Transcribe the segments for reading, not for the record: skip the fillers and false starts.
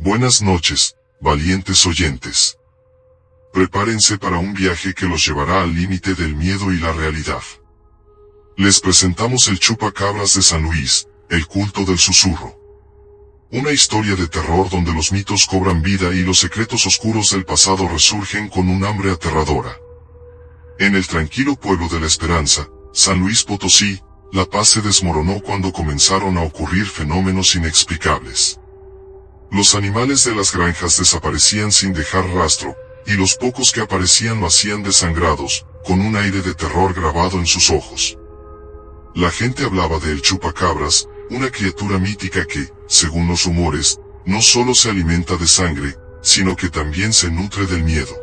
Buenas noches, valientes oyentes. Prepárense para un viaje que los llevará al límite del miedo y la realidad. Les presentamos el Chupacabras de San Luis, el culto del susurro. Una historia de terror donde los mitos cobran vida y los secretos oscuros del pasado resurgen con un hambre aterradora. En el tranquilo pueblo de la Esperanza, San Luis Potosí, la paz se desmoronó cuando comenzaron a ocurrir fenómenos inexplicables. Los animales de las granjas desaparecían sin dejar rastro, y los pocos que aparecían lo hacían desangrados, con un aire de terror grabado en sus ojos. La gente hablaba de el Chupacabras, una criatura mítica que, según los rumores, no solo se alimenta de sangre, sino que también se nutre del miedo.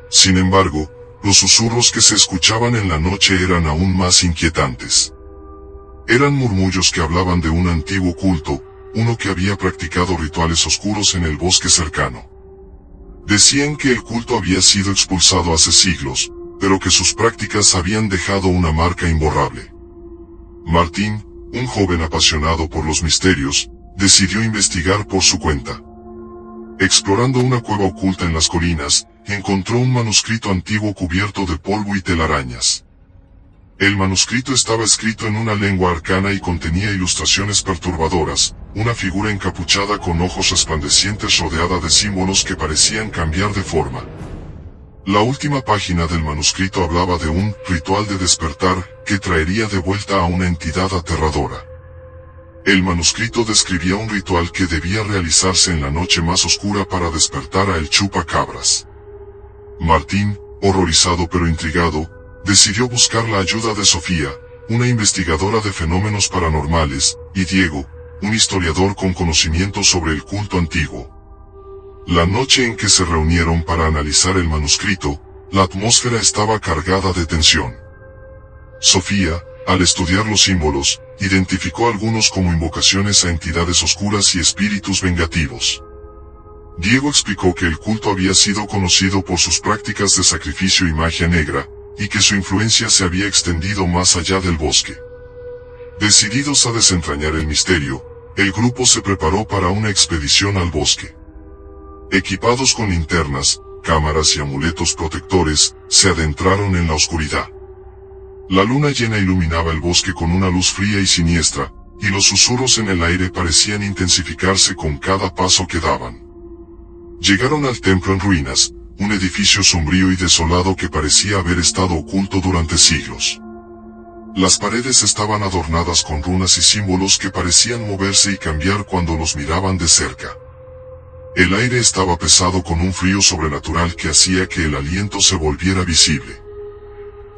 Sin embargo, los susurros que se escuchaban en la noche eran aún más inquietantes. Eran murmullos que hablaban de un antiguo culto, uno que había practicado rituales oscuros en el bosque cercano. Decían que el culto había sido expulsado hace siglos, pero que sus prácticas habían dejado una marca imborrable. Martín, un joven apasionado por los misterios, decidió investigar por su cuenta. Explorando una cueva oculta en las colinas, encontró un manuscrito antiguo cubierto de polvo y telarañas. El manuscrito estaba escrito en una lengua arcana y contenía ilustraciones perturbadoras, una figura encapuchada con ojos resplandecientes rodeada de símbolos que parecían cambiar de forma. La última página del manuscrito hablaba de un ritual de despertar que traería de vuelta a una entidad aterradora. El manuscrito describía un ritual que debía realizarse en la noche más oscura para despertar a el Chupacabras. Martín, horrorizado pero intrigado, decidió buscar la ayuda de Sofía, una investigadora de fenómenos paranormales, y Diego, un historiador con conocimientos sobre el culto antiguo. La noche en que se reunieron para analizar el manuscrito, la atmósfera estaba cargada de tensión. Sofía, al estudiar los símbolos, identificó algunos como invocaciones a entidades oscuras y espíritus vengativos. Diego explicó que el culto había sido conocido por sus prácticas de sacrificio y magia negra, y que su influencia se había extendido más allá del bosque. Decididos a desentrañar el misterio, el grupo se preparó para una expedición al bosque. Equipados con linternas, cámaras y amuletos protectores, se adentraron en la oscuridad. La luna llena iluminaba el bosque con una luz fría y siniestra, y los susurros en el aire parecían intensificarse con cada paso que daban. Llegaron al templo en ruinas, un edificio sombrío y desolado que parecía haber estado oculto durante siglos. Las paredes estaban adornadas con runas y símbolos que parecían moverse y cambiar cuando los miraban de cerca. El aire estaba pesado con un frío sobrenatural que hacía que el aliento se volviera visible.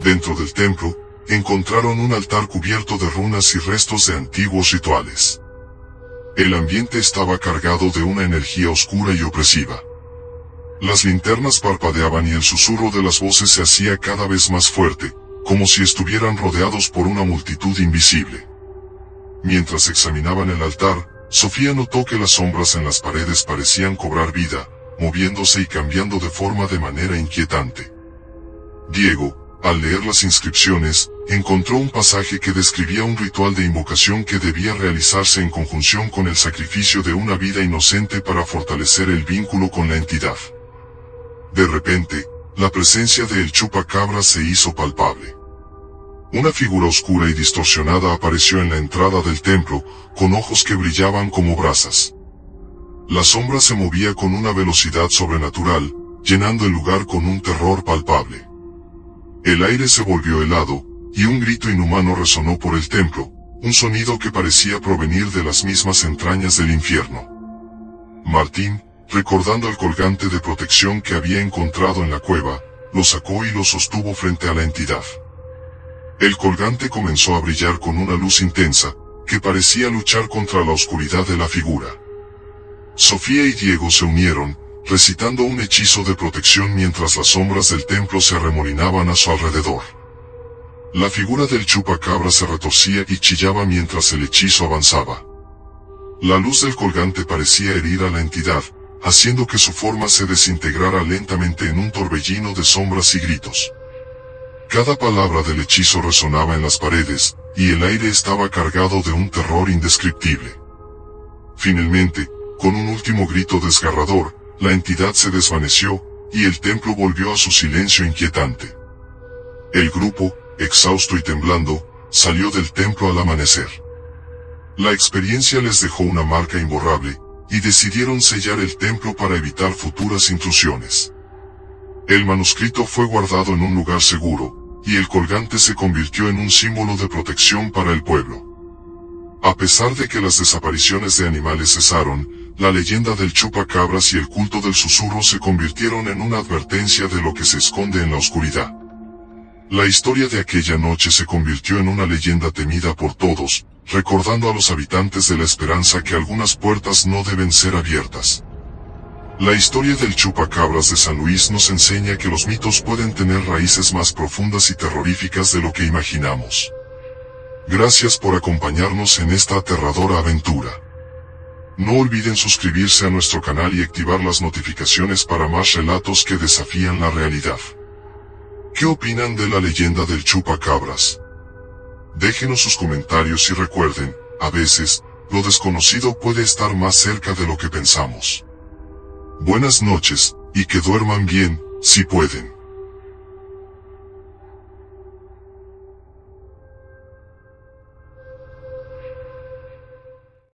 Dentro del templo, encontraron un altar cubierto de runas y restos de antiguos rituales. El ambiente estaba cargado de una energía oscura y opresiva. Las linternas parpadeaban y el susurro de las voces se hacía cada vez más fuerte, como si estuvieran rodeados por una multitud invisible. Mientras examinaban el altar, Sofía notó que las sombras en las paredes parecían cobrar vida, moviéndose y cambiando de forma de manera inquietante. Diego, al leer las inscripciones, encontró un pasaje que describía un ritual de invocación que debía realizarse en conjunción con el sacrificio de una vida inocente para fortalecer el vínculo con la entidad. De repente, la presencia de el Chupacabras se hizo palpable. Una figura oscura y distorsionada apareció en la entrada del templo, con ojos que brillaban como brasas. La sombra se movía con una velocidad sobrenatural, llenando el lugar con un terror palpable. El aire se volvió helado, y un grito inhumano resonó por el templo, un sonido que parecía provenir de las mismas entrañas del infierno. Martín, recordando el colgante de protección que había encontrado en la cueva, lo sacó y lo sostuvo frente a la entidad. El colgante comenzó a brillar con una luz intensa, que parecía luchar contra la oscuridad de la figura. Sofía y Diego se unieron, recitando un hechizo de protección mientras las sombras del templo se arremolinaban a su alrededor. La figura del Chupacabras se retorcía y chillaba mientras el hechizo avanzaba. La luz del colgante parecía herir a la entidad, haciendo que su forma se desintegrara lentamente en un torbellino de sombras y gritos. Cada palabra del hechizo resonaba en las paredes, y el aire estaba cargado de un terror indescriptible. Finalmente, Con un último grito desgarrador, la entidad se desvaneció, y el templo volvió a su silencio inquietante. El grupo, exhausto y temblando, salió del templo al amanecer. La experiencia les dejó una marca imborrable, y decidieron sellar el templo para evitar futuras intrusiones. El manuscrito fue guardado en un lugar seguro, y el colgante se convirtió en un símbolo de protección para el pueblo. A pesar de que las desapariciones de animales cesaron, la leyenda del chupacabras y el culto del susurro se convirtieron en una advertencia de lo que se esconde en la oscuridad. La historia de aquella noche se convirtió en una leyenda temida por todos, recordando a los habitantes de la esperanza que algunas puertas no deben ser abiertas. La historia del chupacabras de San Luis nos enseña que los mitos pueden tener raíces más profundas y terroríficas de lo que imaginamos. Gracias por acompañarnos en esta aterradora aventura. No olviden suscribirse a nuestro canal y activar las notificaciones para más relatos que desafían la realidad. ¿Qué opinan de la leyenda del chupacabras? Déjenos sus comentarios y recuerden, a veces, lo desconocido puede estar más cerca de lo que pensamos. Buenas noches, y que duerman bien, si pueden.